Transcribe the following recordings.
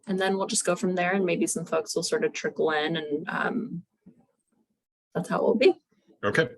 And then we'll just go from there, and maybe some folks will sort of trickle in, and that's how it will be. Okay.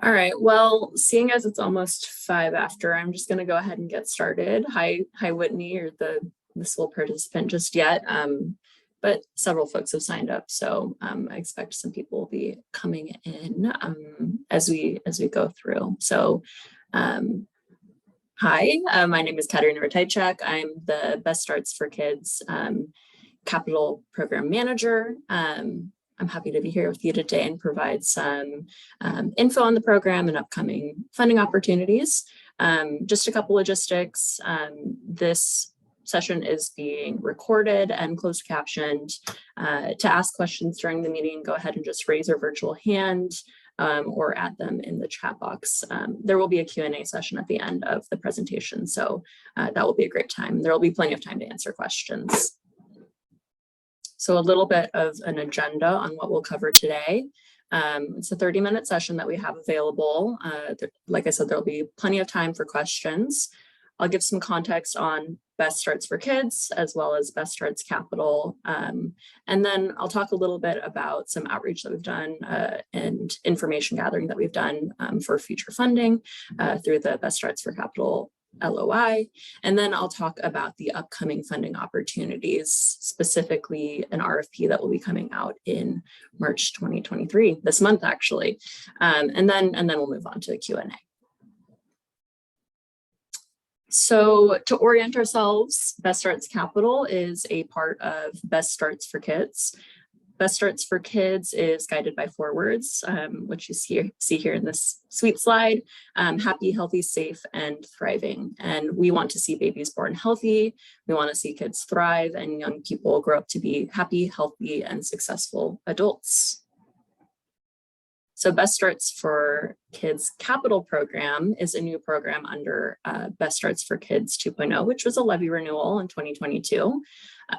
All right, well, seeing as it's almost 5 after, I'm just gonna go ahead and get started. Hi, Whitney, you're the sole participant just yet, but several folks have signed up, so I expect some people will be coming in as we go through. So, hi, my name is Katerina Ratajczak. I'm the Best Starts for Kids Capital Program Manager. I'm happy to be here with you today and provide some info on the program and upcoming funding opportunities. Just a couple logistics. This session is being recorded and closed captioned. To ask questions during the meeting, go ahead and just raise your virtual hand or add them in the chat box. There will be a Q&A session at the end of the presentation, so that will be a great time. There will be plenty of time to answer questions. So a little bit of an agenda on what we'll cover today. It's a 30-minute session that we have available. Like I said, there'll be plenty of time for questions. I'll give some context on Best Starts for Kids as well as Best Starts Capital. And then I'll talk a little bit about some outreach that we've done and information gathering that we've done for future funding through the Best Starts for Capital LOI. And then I'll talk about the upcoming funding opportunities, specifically an RFP that will be coming out in March 2023, this month actually. And then we'll move on to the Q&A. So to orient ourselves, Best Starts Capital is a part of Best Starts for Kids. Best Starts for Kids is guided by 4 words, which you see here in this sweet slide: happy, healthy, safe, and thriving. And we want to see babies born healthy. We want to see kids thrive and young people grow up to be happy, healthy, and successful adults. So Best Starts for Kids Capital Program is a new program under Best Starts for Kids 2.0, which was a levy renewal in 2022.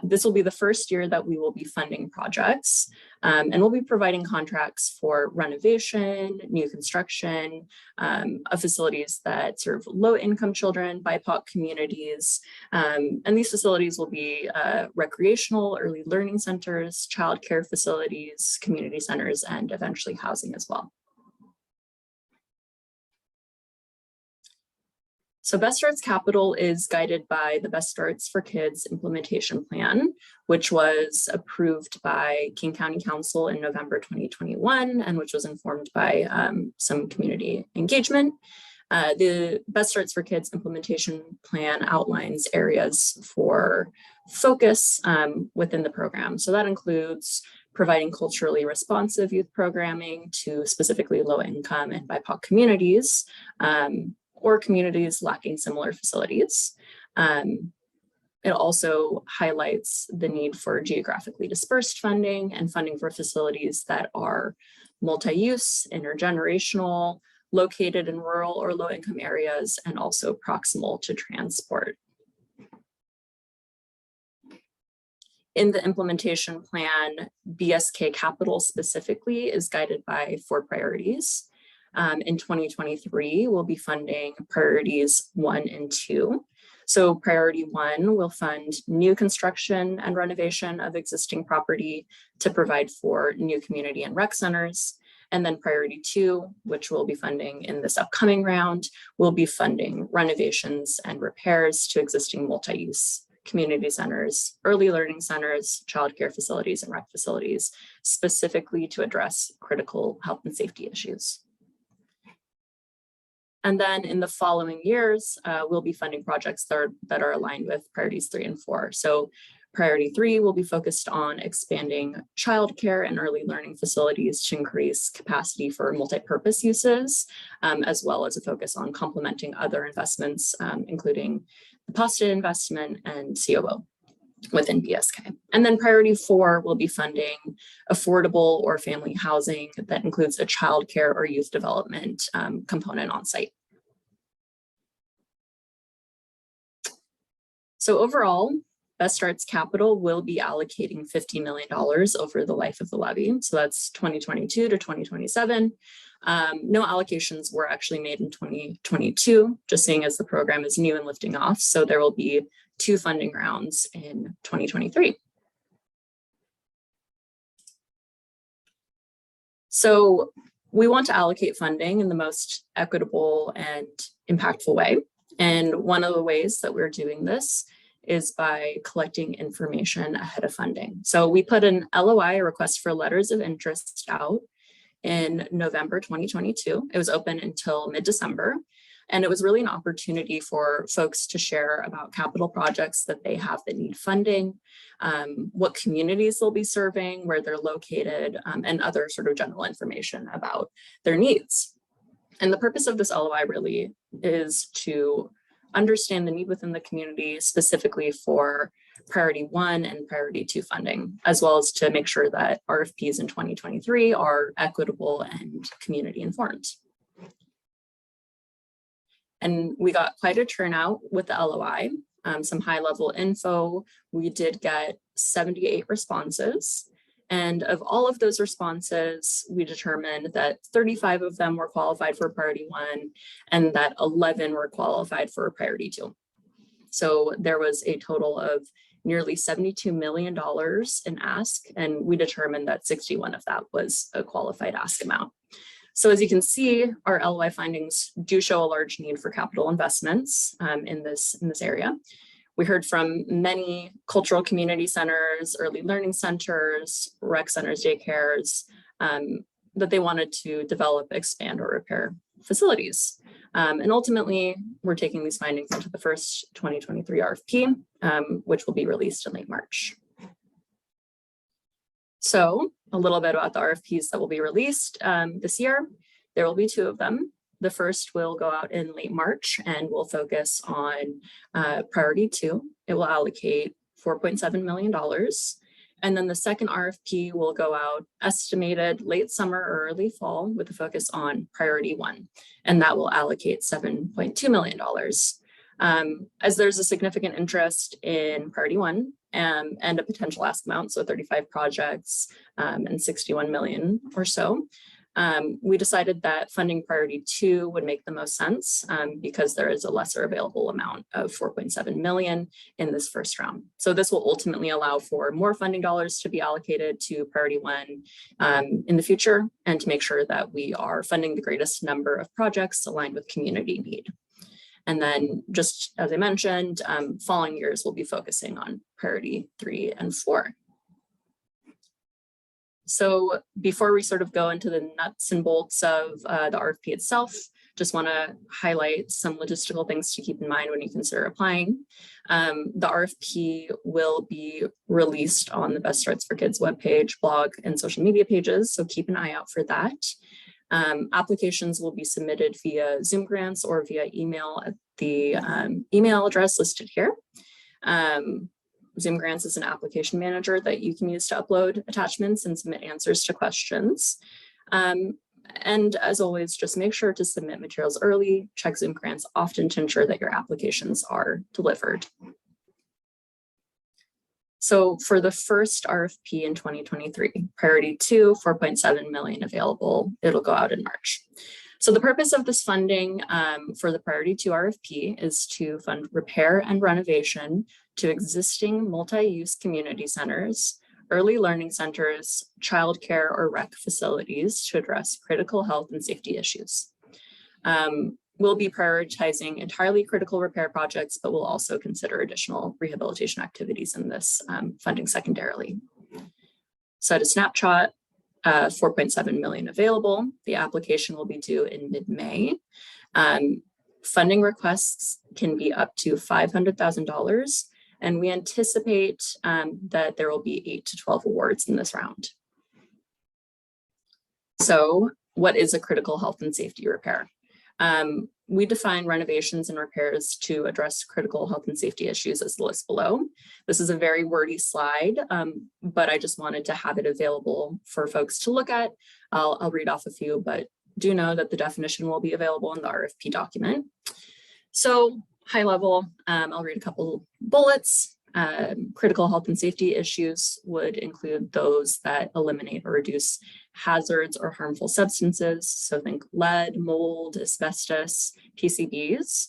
This will be the first year that we will be funding projects, and we'll be providing contracts for renovation, new construction of facilities that serve low-income children, BIPOC communities, and these facilities will be recreational, early learning centers, childcare facilities, community centers, and eventually housing as well. So Best Starts Capital is guided by the Best Starts for Kids implementation plan, which was approved by King County Council in November 2021, and which was informed by some community engagement. The Best Starts for Kids implementation plan outlines areas for focus within the program. So that includes providing culturally responsive youth programming to specifically low-income and BIPOC communities, or communities lacking similar facilities. It also highlights the need for geographically dispersed funding and funding for facilities that are multi-use, intergenerational, located in rural or low-income areas, and also proximal to transport. In the implementation plan, BSK Capital specifically is guided by 4 priorities. In 2023, we'll be funding priorities 1 and 2. So priority 1 will fund new construction and renovation of existing property to provide for new community and rec centers. And then priority 2, which we'll be funding in this upcoming round, will be funding renovations and repairs to existing multi-use community centers, early learning centers, childcare facilities, and rec facilities, specifically to address critical health and safety issues. And then in the following years, we'll be funding projects that are aligned with priorities 3 and 4. So priority 3 will be focused on expanding childcare and early learning facilities to increase capacity for multi-purpose uses, as well as a focus on complementing other investments, including the POSTA investment and COO within BSK. And then priority 4 will be funding affordable or family housing that includes a childcare or youth development component on site. So overall, Best Starts Capital will be allocating $50 million over the life of the levy. So that's 2022 to 2027. No allocations were actually made in 2022, just seeing as the program is new and lifting off. So there will be 2 funding rounds in 2023. So we want to allocate funding in the most equitable and impactful way. And one of the ways that we're doing this is by collecting information ahead of funding. So we put an LOI, a request for letters of interest, out in November 2022. It was open until mid-December. And it was really an opportunity for folks to share about capital projects that they have that need funding, what communities they'll be serving, where they're located, and other sort of general information about their needs. And the purpose of this LOI really is to understand the need within the community, specifically for priority 1 and priority 2 funding, as well as to make sure that RFPs in 2023 are equitable and community informed. And we got quite a turnout with the LOI, some high level info. We did get 78 responses. And of all of those responses, we determined that 35 of them were qualified for priority 1 and that 11 were qualified for priority 2. So there was a total of nearly $72 million in ask, and we determined that 61 of that was a qualified ask amount. So as you can see, our LOI findings do show a large need for capital investments in this area. We heard from many cultural community centers, early learning centers, rec centers, daycares, that they wanted to develop, expand, or repair facilities. And ultimately, we're taking these findings into the first 2023 RFP, which will be released in late March. So a little bit about the RFPs that will be released this year. There will be 2 of them. The first will go out in late March and will focus on priority 2. It will allocate $4.7 million. And then the second RFP will go out estimated late summer or early fall with a focus on priority 1. And that will allocate $7.2 million. As there's a significant interest in priority 1 and a potential ask amount, so 35 projects and 61 million or so, we decided that funding priority 2 would make the most sense because there is a lesser available amount of 4.7 million in this first round. So this will ultimately allow for more funding dollars to be allocated to priority 1 in the future, and to make sure that we are funding the greatest number of projects aligned with community need. And then, just as I mentioned, following years we'll be focusing on priority 3 and 4. So before we sort of go into the nuts and bolts of the RFP itself, just want to highlight some logistical things to keep in mind when you consider applying. The RFP will be released on the Best Starts for Kids webpage, blog, and social media pages, so keep an eye out for that. Applications will be submitted via Zoom Grants or via email at the email address listed here. Zoom Grants is an application manager that you can use to upload attachments and submit answers to questions. And as always, just make sure to submit materials early, check Zoom grants often to ensure that your applications are delivered. So for the first RFP in 2023, priority 2, 4.7 million available. It'll go out in March. So the purpose of this funding for the priority 2 RFP is to fund repair and renovation to existing multi-use community centers, early learning centers, childcare or rec facilities to address critical health and safety issues. We'll be prioritizing entirely critical repair projects, but we'll also consider additional rehabilitation activities in this funding secondarily. So at a snapshot, 4.7 million available. The application will be due in mid-May. Funding requests can be up to $500,000, and we anticipate that there will be 8 to 12 awards in this round. So what is a critical health and safety repair? We define renovations and repairs to address critical health and safety issues as the list below. This is a very wordy slide, but I just wanted to have it available for folks to look at. I'll read off a few, but do know that the definition will be available in the RFP document. So high level, I'll read a couple bullets. Critical health and safety issues would include those that eliminate or reduce hazards or harmful substances. So think lead, mold, asbestos, PCBs.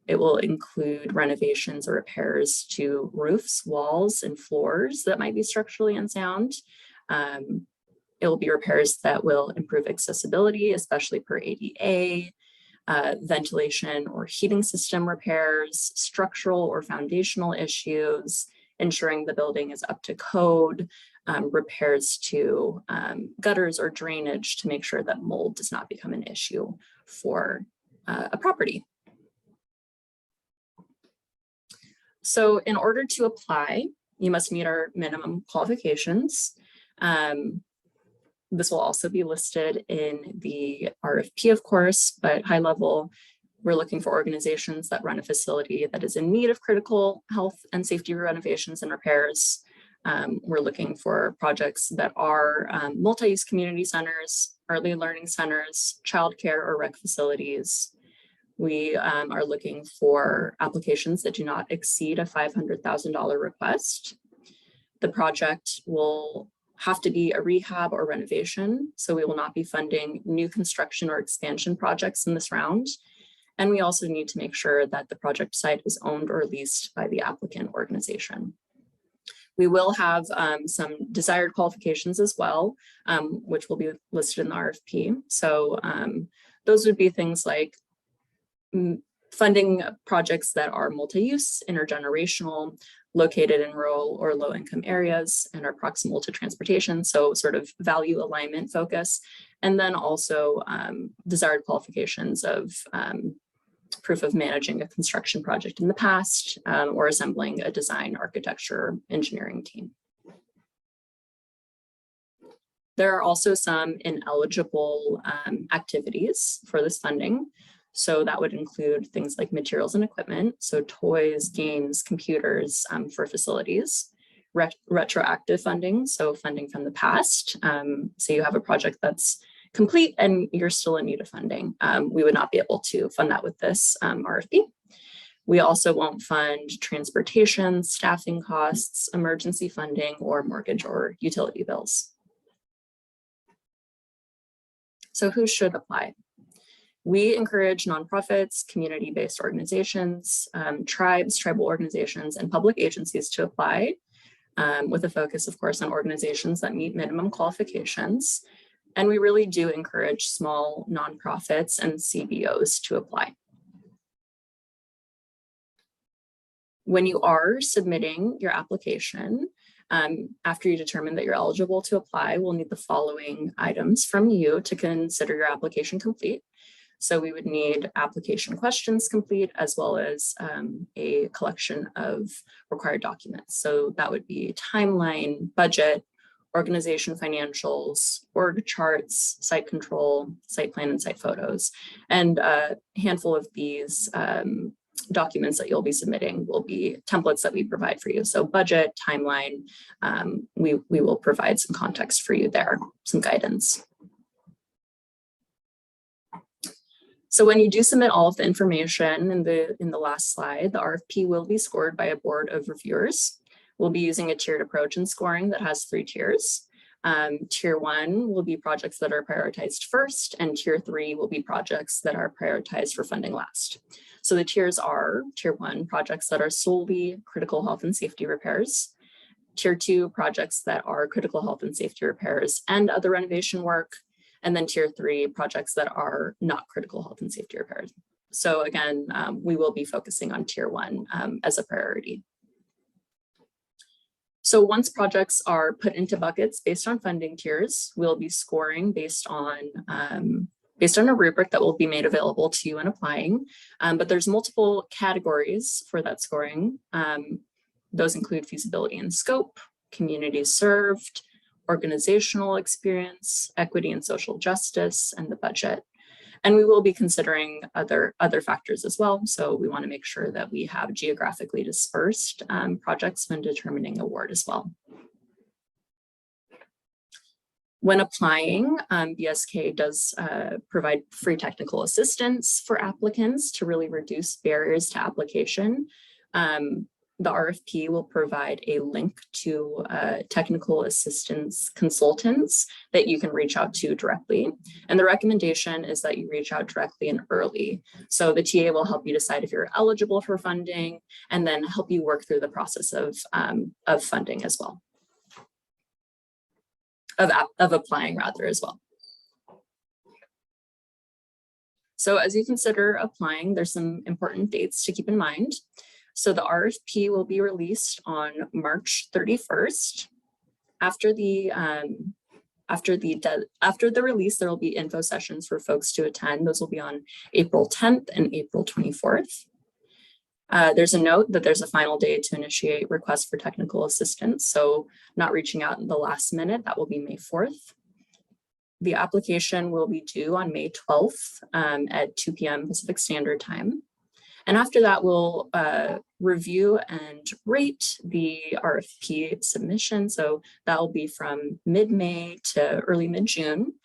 It will include renovations or repairs to roofs, walls, and floors that might be structurally unsound. It will be repairs that will improve accessibility, especially per ADA, ventilation or heating system repairs, structural or foundational issues, ensuring the building is up to code, repairs to gutters or drainage to make sure that mold does not become an issue for a property. So in order to apply, you must meet our minimum qualifications. This will also be listed in the RFP, of course, but high level, we're looking for organizations that run a facility that is in need of critical health and safety renovations and repairs. We're looking for projects that are multi-use community centers, early learning centers, childcare or rec facilities. We are looking for applications that do not exceed a $500,000 request. The project will have to be a rehab or renovation, so we will not be funding new construction or expansion projects in this round. And we also need to make sure that the project site is owned or leased by the applicant organization. We will have some desired qualifications as well, which will be listed in the RFP. So those would be things like funding projects that are multi-use, intergenerational, located in rural or low-income areas, and are proximal to transportation, so sort of value alignment focus. And then also desired qualifications of proof of managing a construction project in the past, or assembling a design, architecture, engineering team. There are also some ineligible activities for this funding. So that would include things like materials and equipment, so toys, games, computers for facilities, retroactive funding, so funding from the past. So you have a project that's complete and you're still in need of funding. We would not be able to fund that with this RFP. We also won't fund transportation, staffing costs, emergency funding, or mortgage or utility bills. So who should apply? We encourage nonprofits, community-based organizations, tribes, tribal organizations, and public agencies to apply, with a focus, of course, on organizations that meet minimum qualifications. And we really do encourage small nonprofits and CBOs to apply. When you are submitting your application, after you determine that you're eligible to apply, we'll need the following items from you to consider your application complete. So we would need application questions complete, as well as a collection of required documents. So that would be timeline, budget, organization financials, org charts, site control, site plan, and site photos. And a handful of these documents that you'll be submitting will be templates that we provide for you. So budget, timeline, we will provide some context for you there, some guidance. So when you do submit all of the information in the last slide, the RFP will be scored by a board of reviewers. We'll be using a tiered approach in scoring that has 3 tiers. Tier 1 will be projects that are prioritized first, and Tier 3 will be projects that are prioritized for funding last. So the tiers are Tier 1, projects that are solely critical health and safety repairs. Tier 2, projects that are critical health and safety repairs and other renovation work. And then Tier 3, projects that are not critical health and safety repairs. So again, we will be focusing on Tier 1 as a priority. So once projects are put into buckets based on funding tiers, we'll be scoring based on a rubric that will be made available to you in applying. But there's multiple categories for that scoring. Those include feasibility and scope, communities served, organizational experience, equity and social justice, and the budget. And we will be considering other factors as well. So we want to make sure that we have geographically dispersed projects when determining award as well. When applying, BSK does provide free technical assistance for applicants to really reduce barriers to application. The RFP will provide a link to technical assistance consultants that you can reach out to directly. And the recommendation is that you reach out directly and early. So the TA will help you decide if you're eligible for funding and then help you work through the process of funding as well. Of applying rather as well. So as you consider applying, there's some important dates to keep in mind. So the RFP will be released on March 31st. After the release, there will be info sessions for folks to attend. Those will be on April 10th and April 24th. There's a note that there's a final day to initiate requests for technical assistance. So not reaching out in the last minute, that will be May 4th. The application will be due on May 12th at 2 p.m. Pacific Standard Time. And after that, we'll review and rate the RFP submission. So that will be from mid-May to early mid-June.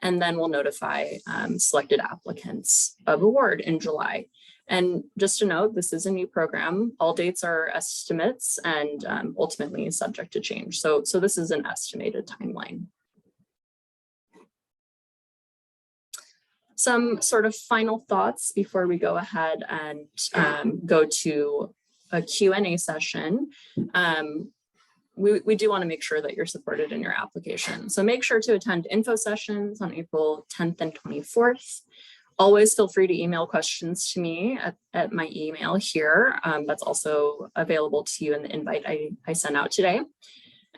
And then we'll notify selected applicants of award in July. And just to note, this is a new program. All dates are estimates and ultimately subject to change. So this is an estimated timeline. Some sort of final thoughts before we go ahead and go to a Q&A session. We do want to make sure that you're supported in your application. So make sure to attend info sessions on April 10th and 24th. Always feel free to email questions to me at my email here. That's also available to you in the invite I sent out today.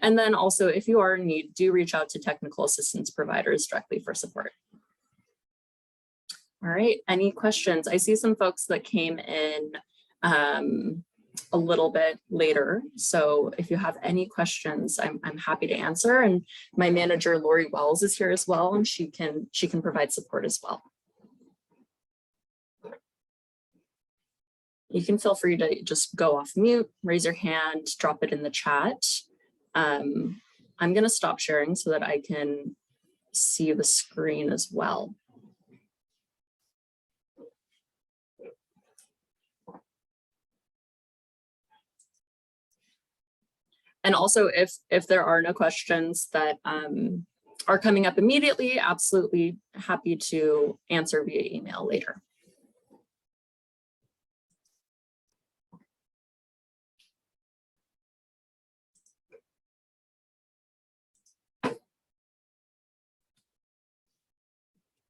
And then also, if you are in need, do reach out to technical assistance providers directly for support. All right, any questions? I see some folks that came in a little bit later. So if you have any questions, I'm happy to answer. And my manager, Lori Wells, is here as well, and she can provide support as well. You can feel free to just go off mute, raise your hand, drop it in the chat. I'm going to stop sharing so that I can see the screen as well. And also, if there are no questions that are coming up immediately, absolutely happy to answer via email later.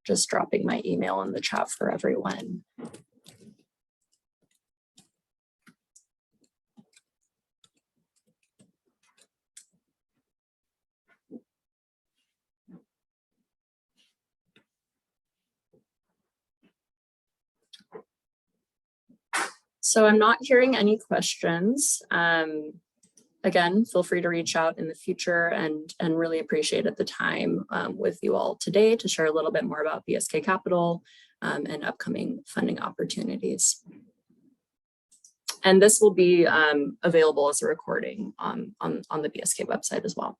Just dropping my email in the chat for everyone. So I'm not hearing any questions. Again, feel free to reach out in the future and really appreciate the time with you all today to share a little bit more about BSK Capital and upcoming funding opportunities. And this will be available as a recording on the BSK website as well.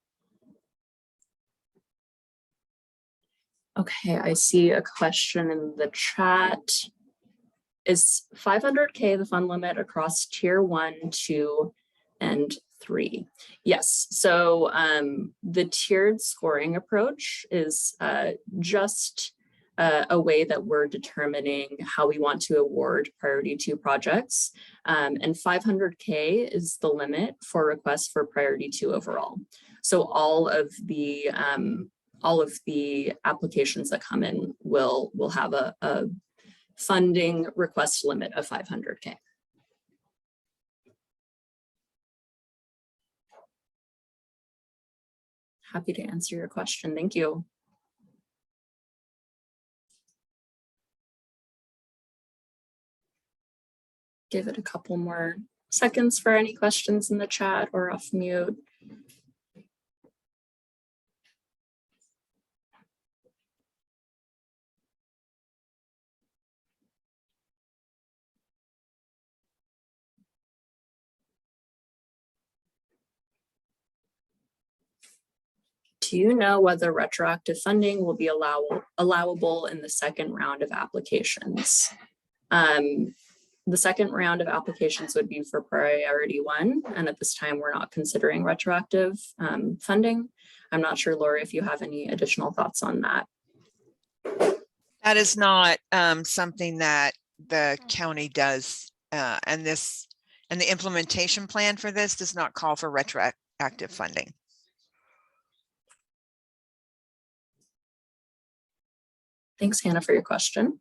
Okay, I see a question in the chat. Is 500K the fund limit across tier 1, 2, and 3? Yes, so the tiered scoring approach is just a way that we're determining how we want to award priority 2 projects. And 500K is the limit for requests for priority 2 overall. So all of the applications that come in will have a funding request limit of 500K. Happy to answer your question. Thank you. Give it a couple more seconds for any questions in the chat or off mute. Do you know whether retroactive funding will be allowable in the second round of applications? The second round of applications would be for priority 1, and at this time we're not considering retroactive funding. I'm not sure, Laura, if you have any additional thoughts on that. That is not something that the county does, and the implementation plan for this does not call for retroactive funding. Thanks, Hannah, for your question.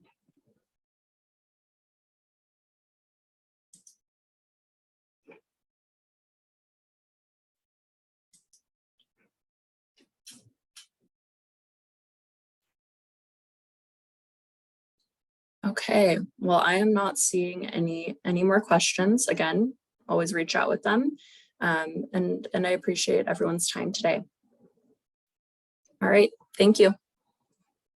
Okay, well, I am not seeing any more questions. Again, always reach out with them. And I appreciate everyone's time today. All right, thank you.